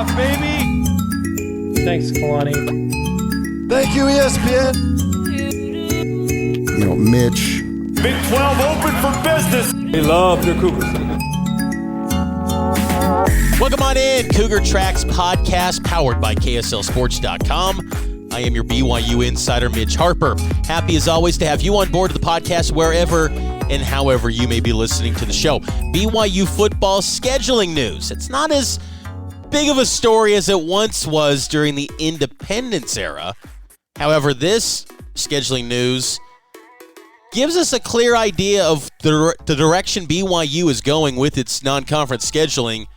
off, baby. Thanks, Kalani. Thank you, ESPN. You know, Mitch. Big 12 open for business. They love their Cougars. Welcome on in, Cougar Tracks podcast powered by KSLSports.com. I am your BYU insider, Mitch Harper. Happy as always to have you on board of the podcast wherever and however you may be listening to the show. BYU football scheduling news. It's not as big of a story as it once was during the independence era. However, this scheduling news gives us a clear idea of the direction BYU is going with its non-conference scheduling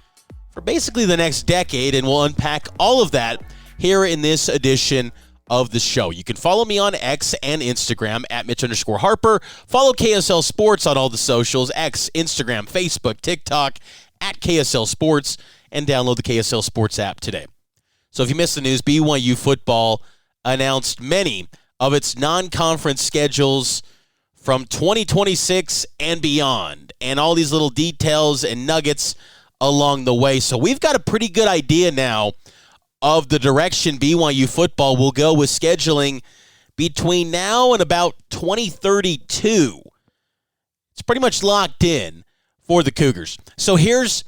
for basically the next decade, and we'll unpack all of that here in this edition of the show. You can follow me on X and Instagram at Mitch_Harper. Follow KSL Sports on all the socials, X, Instagram, Facebook, TikTok, at KSL Sports, and download the KSL Sports app today. So if you missed the news, BYU football announced many of its non-conference schedules from 2026 and beyond, and all these little details and nuggets along the way. So we've got a pretty good idea now of the direction BYU football will go with scheduling between now and about 2032. It's pretty much locked in for the Cougars. So here's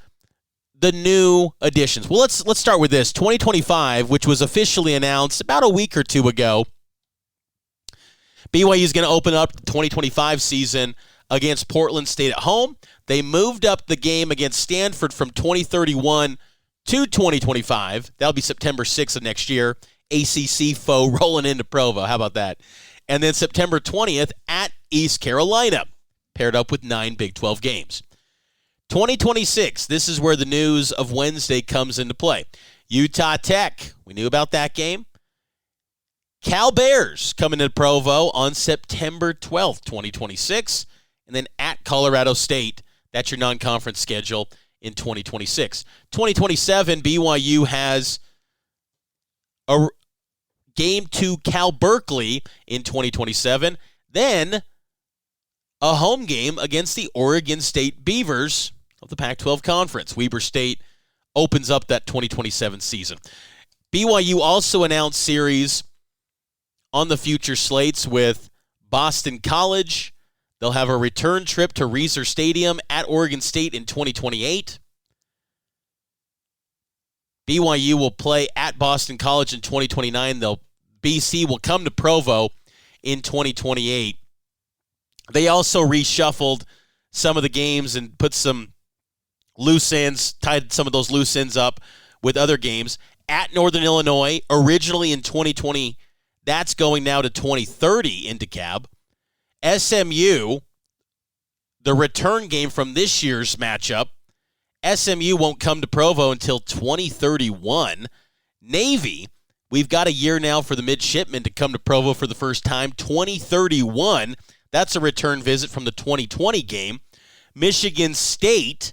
the new additions. Well, let's start with this. 2025, which was officially announced about a week or two ago. BYU is going to open up the 2025 season against Portland State at home. They moved up the game against Stanford from 2031 to 2025. That'll be September 6th of next year. ACC foe rolling into Provo. How about that? And then September 20th at East Carolina, paired up with 9 Big 12 games. 2026, this is where the news of Wednesday comes into play. Utah Tech, we knew about that game. Cal Bears coming to Provo on September 12th, 2026. And then at Colorado State, that's your non-conference schedule in 2026. 2027, BYU has a game to Cal Berkeley in 2027. Then a home game against the Oregon State Beavers of the Pac-12 Conference. Weber State opens up that 2027 season. BYU also announced series on the future slates with Boston College. They'll have a return trip to Reser Stadium at Oregon State in 2028. BYU will play at Boston College in 2029. BC will come to Provo in 2028. They also reshuffled some of the games and put some loose ends, tied some of those loose ends up with other games. At Northern Illinois, originally in 2020, that's going now to 2030 into Cab. SMU, the return game from this year's matchup, SMU won't come to Provo until 2031. Navy, we've got a year now for the midshipmen to come to Provo for the first time, 2031. That's a return visit from the 2020 game. Michigan State,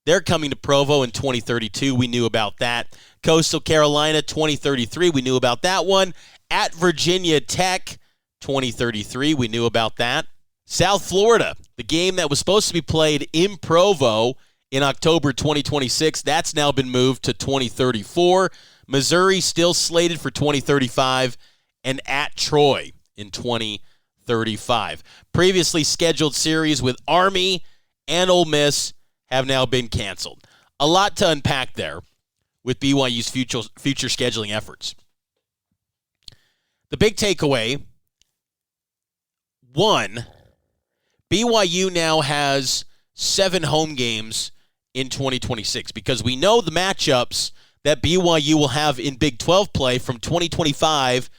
they're coming to Provo in 2032. We knew about that. Coastal Carolina, 2033. We knew about that one. At Virginia Tech, 2033. We knew about that. South Florida, the game that was supposed to be played in Provo in October 2026, that's now been moved to 2034. Missouri still slated for 2035, and at Troy in 2035. Previously scheduled series with Army and Ole Miss have now been canceled. A lot to unpack there with BYU's future scheduling efforts. The big takeaway, one, BYU now has 7 home games in 2026 because we know the matchups that BYU will have in Big 12 play from 2025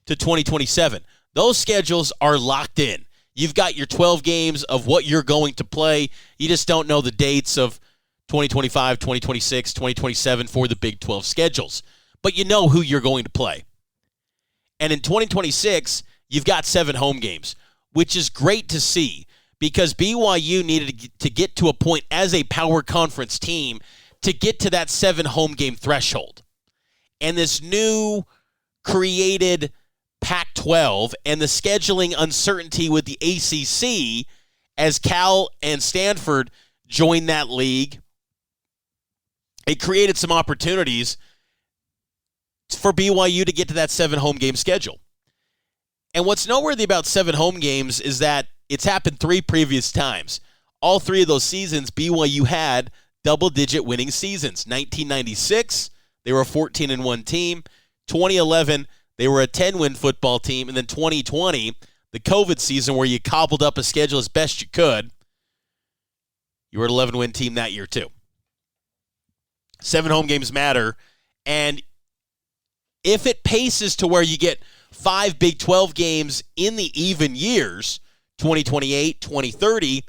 to 2027. Those schedules are locked in. You've got your 12 games of what you're going to play. You just don't know the dates of 2025, 2026, 2027 for the Big 12 schedules. But you know who you're going to play. And in 2026, you've got 7 home games, which is great to see because BYU needed to get to a point as a power conference team to get to that 7 home game threshold. And this new created Pac-12 and the scheduling uncertainty with the ACC as Cal and Stanford joined that league, it created some opportunities for BYU to get to that 7 home game schedule. And what's noteworthy about 7 home games is that it's happened 3 previous times. All 3 of those seasons, BYU had double-digit winning seasons. 1996, they were a 14-1 team. 2011, they were a 10-win football team. And then 2020, the COVID season where you cobbled up a schedule as best you could, you were an 11-win team that year too. 7 home games matter. And if it paces to where you get 5 Big 12 games in the even years, 2028, 2030,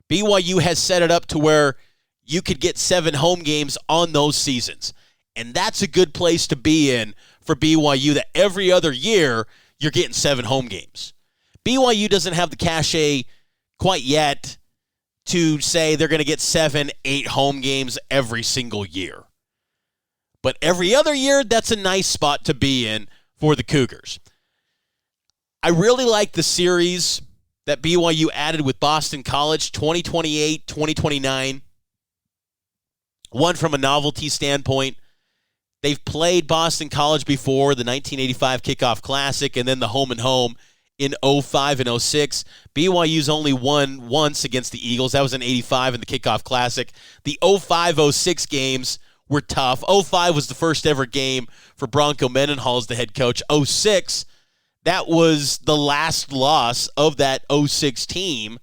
BYU has set it up to where you could get 7 home games on those seasons. And that's a good place to be in for BYU, that every other year you're getting 7 home games. BYU doesn't have the cachet quite yet to say they're going to get 7, 8 home games every single year. But every other year, that's a nice spot to be in for the Cougars. I really like the series that BYU added with Boston College, 2028, 2029. One, from a novelty standpoint. They've played Boston College before, the 1985 Kickoff Classic, and then the home and home in 05 and 06. BYU's only won once against the Eagles. That was in 85 in the Kickoff Classic. The 05-06 games were tough. 05 was the first ever game for Bronco Mendenhall as the head coach. 06, that was the last loss of that 06 team.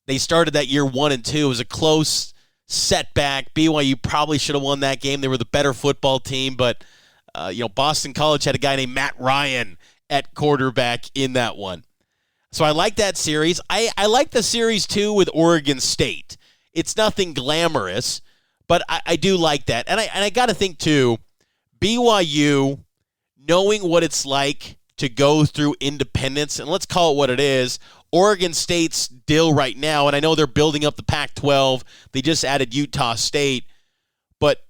They started that year 1-2. It was a close setback. BYU probably should have won that game. They were the better football team, but Boston College had a guy named Matt Ryan at quarterback in that one. So I like that series. I like the series, too, with Oregon State. It's nothing glamorous, but I do like that. And I got to think, too, BYU, knowing what it's like to go through independence, and let's call it what it is, Oregon State's deal right now, and I know they're building up the Pac-12. They just added Utah State, but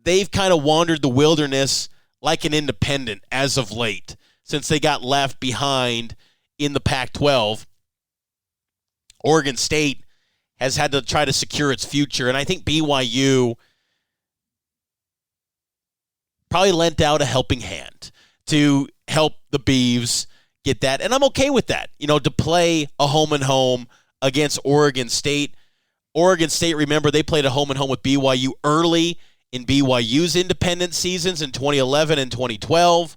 they've kind of wandered the wilderness like an independent as of late, since they got left behind in the Pac-12. Oregon State has had to try to secure its future, and I think BYU probably lent out a helping hand to help the Beavs get that, and I'm okay with that, to play a home and home against Oregon State. Oregon State, remember, they played a home and home with BYU early in BYU's independent seasons in 2011 and 2012.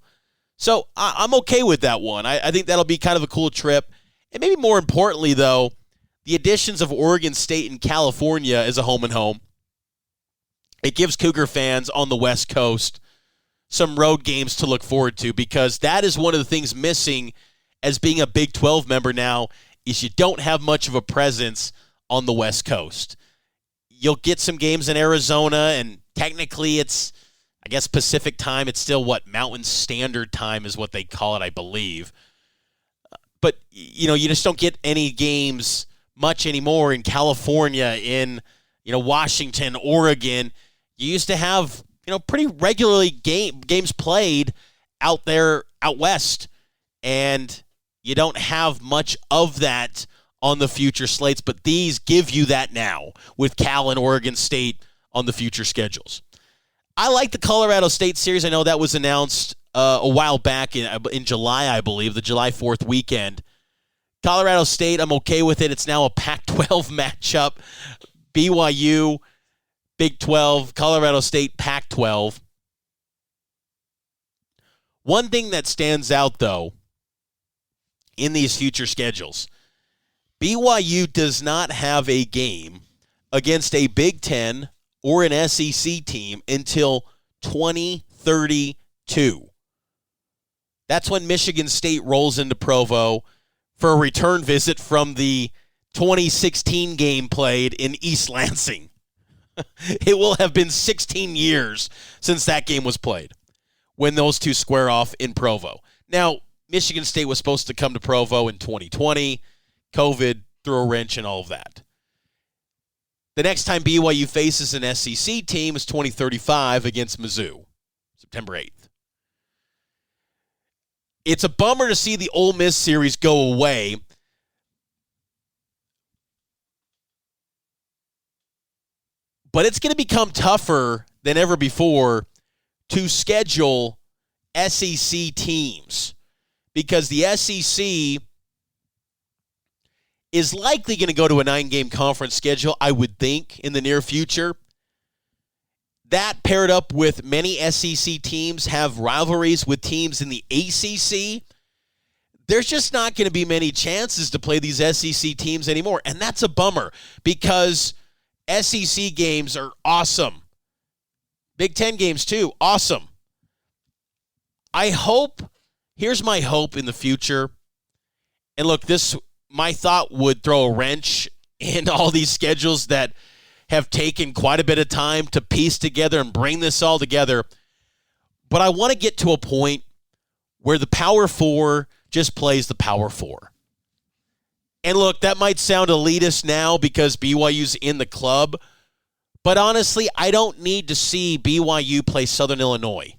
So I'm okay with that one. I think that'll be kind of a cool trip. And maybe more importantly, though, the additions of Oregon State and California as a home and home, it gives Cougar fans on the West Coast some road games to look forward to, because that is one of the things missing as being a Big 12 member now, is you don't have much of a presence on the West Coast. You'll get some games in Arizona, and technically it's, I guess, Pacific time. It's still Mountain Standard Time is what they call it, I believe. But, you just don't get any games much anymore in California, in, Washington, Oregon. You used to have, pretty regularly games played out there, out west, and you don't have much of that on the future slates, but these give you that now with Cal and Oregon State on the future schedules. I like the Colorado State series. I know that was announced a while back in July, I believe, the July 4th weekend. Colorado State, I'm okay with it. It's now a Pac-12 matchup. BYU, Big 12, Colorado State, Pac-12. One thing that stands out, though, in these future schedules, BYU does not have a game against a Big 10 or an SEC team until 2032. That's when Michigan State rolls into Provo for a return visit from the 2016 game played in East Lansing. It will have been 16 years since that game was played when those two square off in Provo. Now, Michigan State was supposed to come to Provo in 2020. COVID threw a wrench in all of that. The next time BYU faces an SEC team is 2035 against Mizzou, September 8th. It's a bummer to see the Ole Miss series go away. But it's going to become tougher than ever before to schedule SEC teams because the SEC is likely going to go to a 9-game conference schedule, I would think, in the near future. That paired up with many SEC teams have rivalries with teams in the ACC, there's just not going to be many chances to play these SEC teams anymore. And that's a bummer because SEC games are awesome. Big Ten games too, awesome. Here's my hope in the future. And look, my thought would throw a wrench in all these schedules that have taken quite a bit of time to piece together and bring this all together. But I want to get to a point where the Power Four just plays the Power Four. And look, that might sound elitist now because BYU's in the club, but honestly, I don't need to see BYU play Southern Illinois.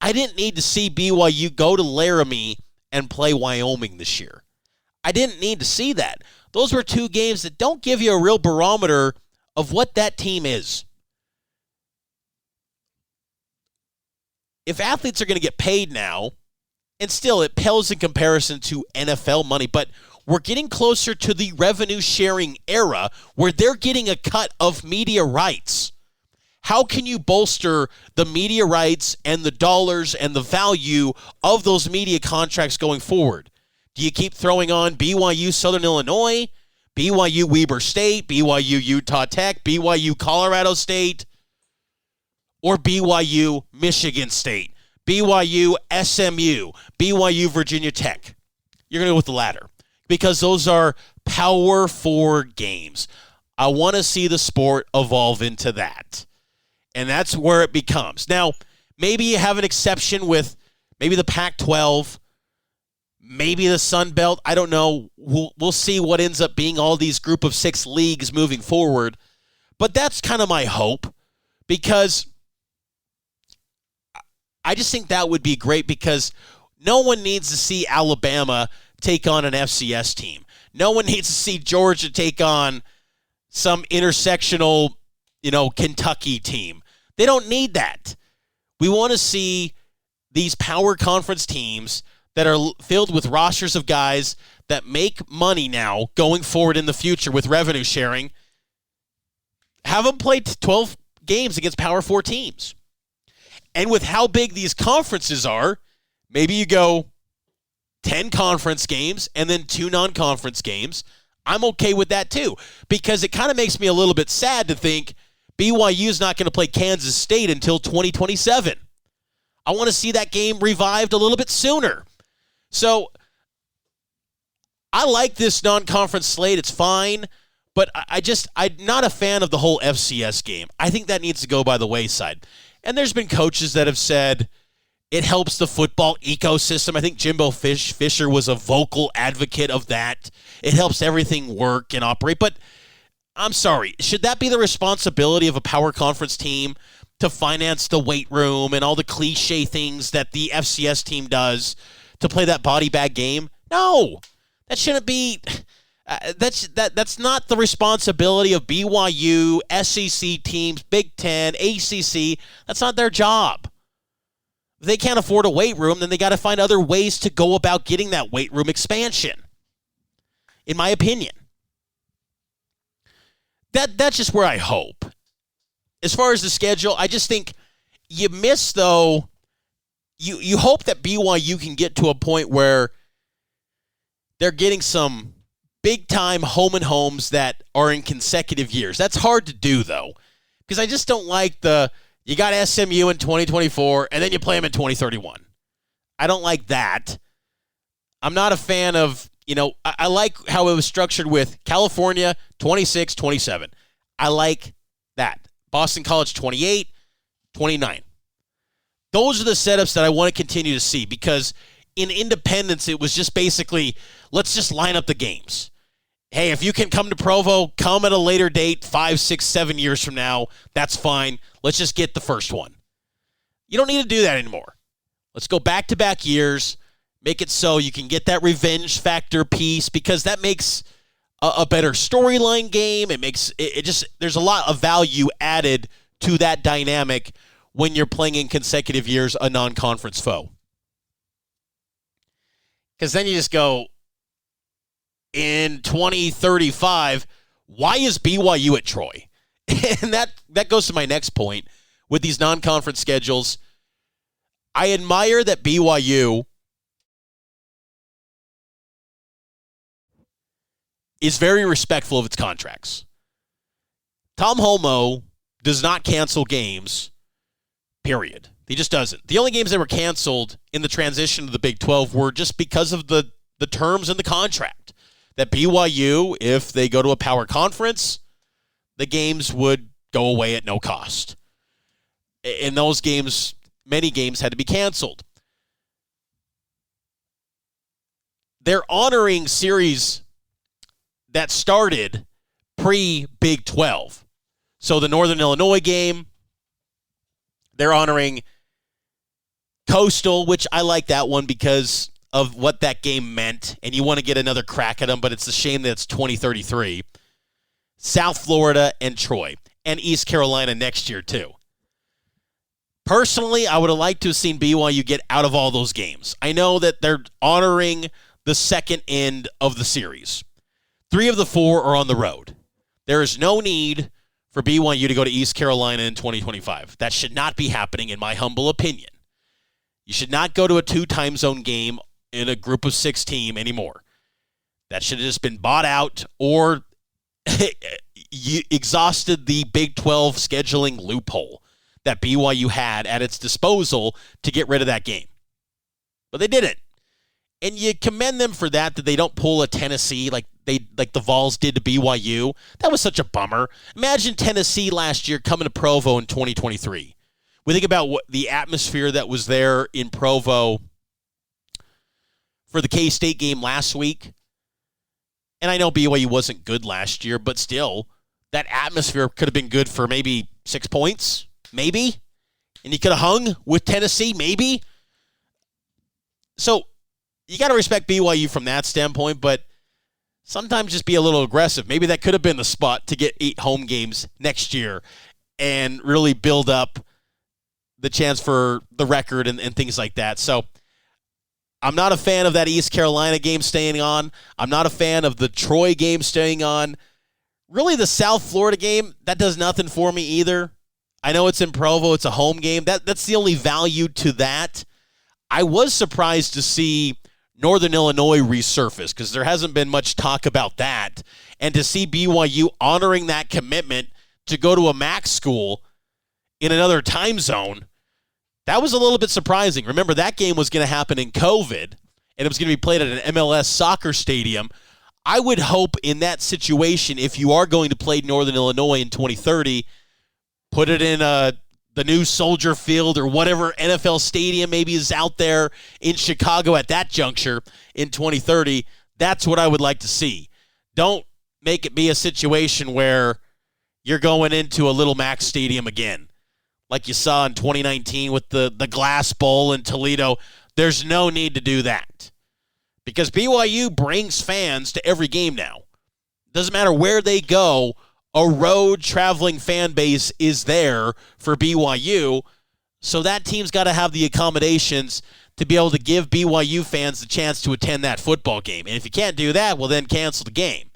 I didn't need to see BYU go to Laramie and play Wyoming this year. I didn't need to see that. Those were two games that don't give you a real barometer of what that team is. If athletes are going to get paid now, and still it pales in comparison to NFL money, but we're getting closer to the revenue sharing era where they're getting a cut of media rights. How can you bolster the media rights and the dollars and the value of those media contracts going forward? Do you keep throwing on BYU Southern Illinois, BYU Weber State, BYU Utah Tech, BYU Colorado State, or BYU Michigan State, BYU SMU, BYU Virginia Tech? You're going to go with the latter because those are Power Four games. I want to see the sport evolve into that. And that's where it becomes. Now, maybe you have an exception with maybe the Pac-12, maybe the Sun Belt. I don't know. We'll see what ends up being all these group of 6 leagues moving forward. But that's kind of my hope because I just think that would be great because no one needs to see Alabama take on an FCS team. No one needs to see Georgia take on some intersectional, Kentucky team. They don't need that. We want to see these power conference teams that are filled with rosters of guys that make money now going forward in the future with revenue sharing. Have them play 12 games against Power 4 teams. And with how big these conferences are, maybe you go 10 conference games and then 2 non-conference games. I'm okay with that too because it kind of makes me a little bit sad to think BYU is not going to play Kansas State until 2027. I want to see that game revived a little bit sooner. So I like this non-conference slate. It's fine, but I'm not a fan of the whole FCS game. I think that needs to go by the wayside. And there's been coaches that have said it helps the football ecosystem. I think Jimbo Fisher was a vocal advocate of that. It helps everything work and operate. But I'm sorry, should that be the responsibility of a power conference team to finance the weight room and all the cliche things that the FCS team does to play that body bag game? No, that shouldn't be. That's not the responsibility of BYU, SEC teams, Big Ten, ACC. That's not their job. If they can't afford a weight room, then they got to find other ways to go about getting that weight room expansion, in my opinion. That's just where I hope. As far as the schedule, I just think you miss, though, you hope that BYU can get to a point where they're getting some big-time home and homes that are in consecutive years. That's hard to do, though, because I just don't like you got SMU in 2024, and then you play them in 2031. I don't like that. I'm not a fan of, I like how it was structured with California, 26, 27. I like that. Boston College, 28, 29. Those are the setups that I want to continue to see because in Independence, it was just basically, let's just line up the games. Hey, if you can come to Provo, come at a later date, 5, 6, 7 years from now. That's fine. Let's just get the first one. You don't need to do that anymore. Let's go back-to-back years. Make it so you can get that revenge factor piece because that makes a better storyline game. It makes it just there's a lot of value added to that dynamic when you're playing in consecutive years a non-conference foe. Because then you just go, in 2035, why is BYU at Troy? And that goes to my next point with these non-conference schedules. I admire that BYU is very respectful of its contracts. Tom Holmoe does not cancel games, period. He just doesn't. The only games that were canceled in the transition to the Big 12 were just because of the terms in the contract. That BYU, if they go to a power conference, the games would go away at no cost. In those games, many games had to be canceled. They're honoring series that started pre-Big 12. So the Northern Illinois game, they're honoring Coastal, which I like that one because of what that game meant, and you want to get another crack at them, but it's a shame that it's 2033. South Florida and Troy, and East Carolina next year too. Personally, I would have liked to have seen BYU get out of all those games. I know that they're honoring the second end of the series. 3 of the 4 are on the road. There is no need for BYU to go to East Carolina in 2025. That should not be happening, in my humble opinion. You should not go to a 2-time zone game in a group of 6 team anymore. That should have just been bought out, or you exhausted the Big 12 scheduling loophole that BYU had at its disposal to get rid of that game. But they didn't. And you commend them for that they don't pull a Tennessee like the Vols did to BYU. That was such a bummer. Imagine Tennessee last year coming to Provo in 2023. We think about what the atmosphere that was there in Provo for the K-State game last week. And I know BYU wasn't good last year, but still, that atmosphere could have been good for maybe 6 points, maybe. And you could have hung with Tennessee, maybe. So you got to respect BYU from that standpoint, but sometimes just be a little aggressive. Maybe that could have been the spot to get 8 home games next year and really build up the chance for the record and things like that. So I'm not a fan of that East Carolina game staying on. I'm not a fan of the Troy game staying on. Really, the South Florida game, that does nothing for me either. I know it's in Provo. It's a home game. That's the only value to that. I was surprised to see Northern Illinois resurface because there hasn't been much talk about that. And to see BYU honoring that commitment to go to a MAC school in another time zone, that was a little bit surprising. Remember, that game was going to happen in COVID, and it was going to be played at an MLS soccer stadium. I would hope in that situation, if you are going to play Northern Illinois in 2030, put it in the new Soldier Field or whatever NFL stadium maybe is out there in Chicago at that juncture in 2030. That's what I would like to see. Don't make it be a situation where you're going into a little Max Stadium again, like you saw in 2019 with the Glass Bowl in Toledo. There's no need to do that because BYU brings fans to every game now. Doesn't matter where they go, a road traveling fan base is there for BYU, so that team's got to have the accommodations to be able to give BYU fans the chance to attend that football game. And if you can't do that, well, then cancel the game.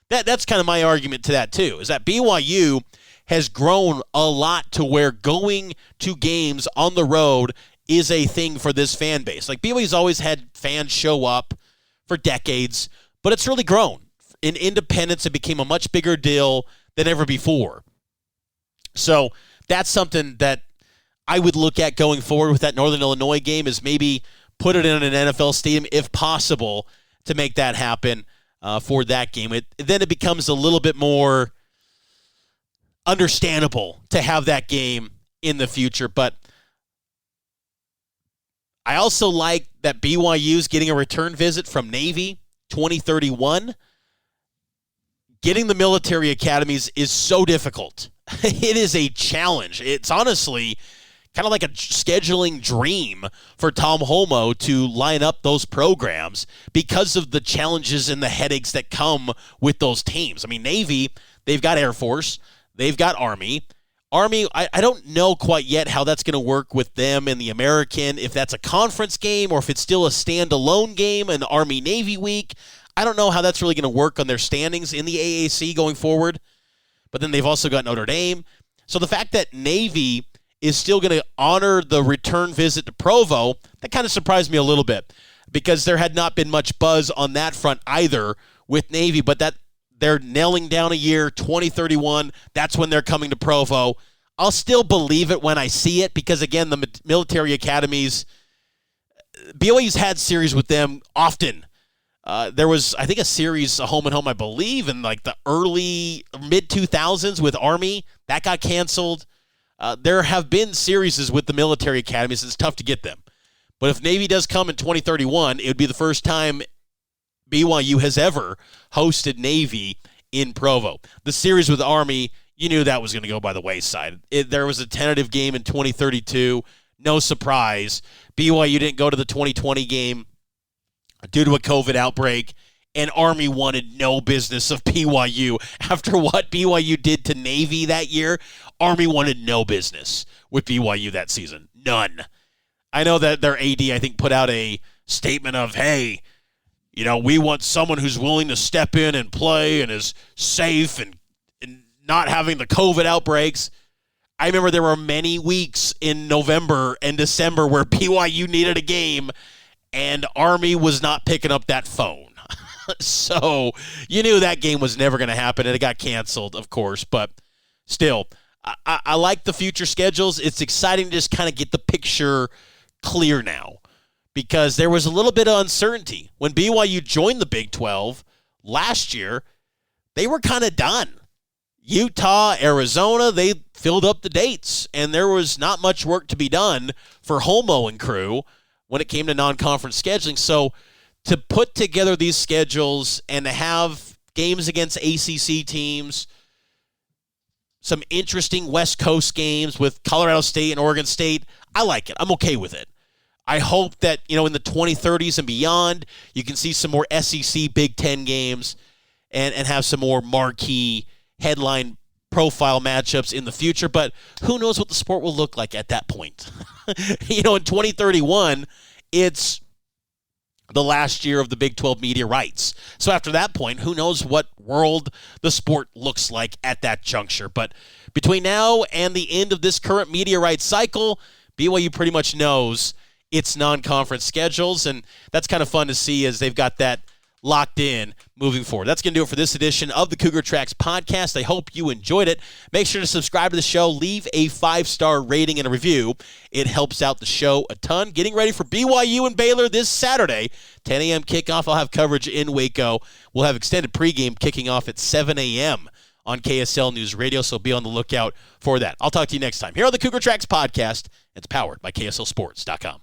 That's kind of my argument to that, too, is that BYU has grown a lot to where going to games on the road is a thing for this fan base. Like, BYU's always had fans show up for decades, but it's really grown. In independence, it became a much bigger deal than ever before. So that's something that I would look at going forward with that Northern Illinois game, is maybe put it in an NFL stadium if possible to make that happen for that game. Then it becomes a little bit more understandable to have that game in the future. But I also like that BYU's getting a return visit from Navy 2031. Getting the military academies is so difficult. It is a challenge. It's honestly kind of like a scheduling dream for Tom Holmoe to line up those programs because of the challenges and the headaches that come with those teams. I mean, Navy, they've got Air Force, they've got Army. Army, I don't know quite yet how that's going to work with them and the American, if that's a conference game or if it's still a standalone game, an Army-Navy week. I don't know how that's really going to work on their standings in the AAC going forward. But then they've also got Notre Dame. So the fact that Navy is still going to honor the return visit to Provo, that kind of surprised me a little bit because there had not been much buzz on that front either with Navy, but that they're nailing down a year, 2031. That's when they're coming to Provo. I'll still believe it when I see it because, again, the military academies, BYU's had series with them often. There was, I think, a series, a home and home, I believe, in like the early, mid-2000s with Army. That got canceled. There have been series with the military academies. It's tough to get them. But if Navy does come in 2031, it would be the first time BYU has ever hosted Navy in Provo. The series with Army, you knew that was going to go by the wayside. There was a tentative game in 2032. No surprise. BYU didn't go to the 2020 game due to a COVID outbreak, and Army wanted no business of BYU. After what BYU did to Navy that year, Army wanted no business with BYU that season. None. I know that their AD, I think, put out a statement of, hey, we want someone who's willing to step in and play and is safe and not having the COVID outbreaks. I remember there were many weeks in November and December where BYU needed a game and Army was not picking up that phone. So you knew that game was never going to happen, and it got canceled, of course. But still, I like the future schedules. It's exciting to just kind of get the picture clear now, because there was a little bit of uncertainty. When BYU joined the Big 12 last year, they were kind of done. Utah, Arizona, they filled up the dates, and there was not much work to be done for Homo and crew when it came to non-conference scheduling. So to put together these schedules and to have games against ACC teams, some interesting West Coast games with Colorado State and Oregon State, I like it. I'm okay with it. I hope that, in the 2030s and beyond, you can see some more SEC Big Ten games and have some more marquee headline profile matchups in the future. But who knows what the sport will look like at that point? In 2031, it's the last year of the Big 12 media rights. So after that point, who knows what world the sport looks like at that juncture. But between now and the end of this current media rights cycle, BYU pretty much knows its non-conference schedules, and that's kind of fun to see as they've got that locked in moving forward. That's going to do it for this edition of the Cougar Tracks podcast. I hope you enjoyed it. Make sure to subscribe to the show. Leave a 5-star rating and a review. It helps out the show a ton. Getting ready for BYU and Baylor this Saturday. 10 a.m. kickoff. I'll have coverage in Waco. We'll have extended pregame kicking off at 7 a.m. on KSL News Radio, so be on the lookout for that. I'll talk to you next time here on the Cougar Tracks podcast. It's powered by KSLSports.com.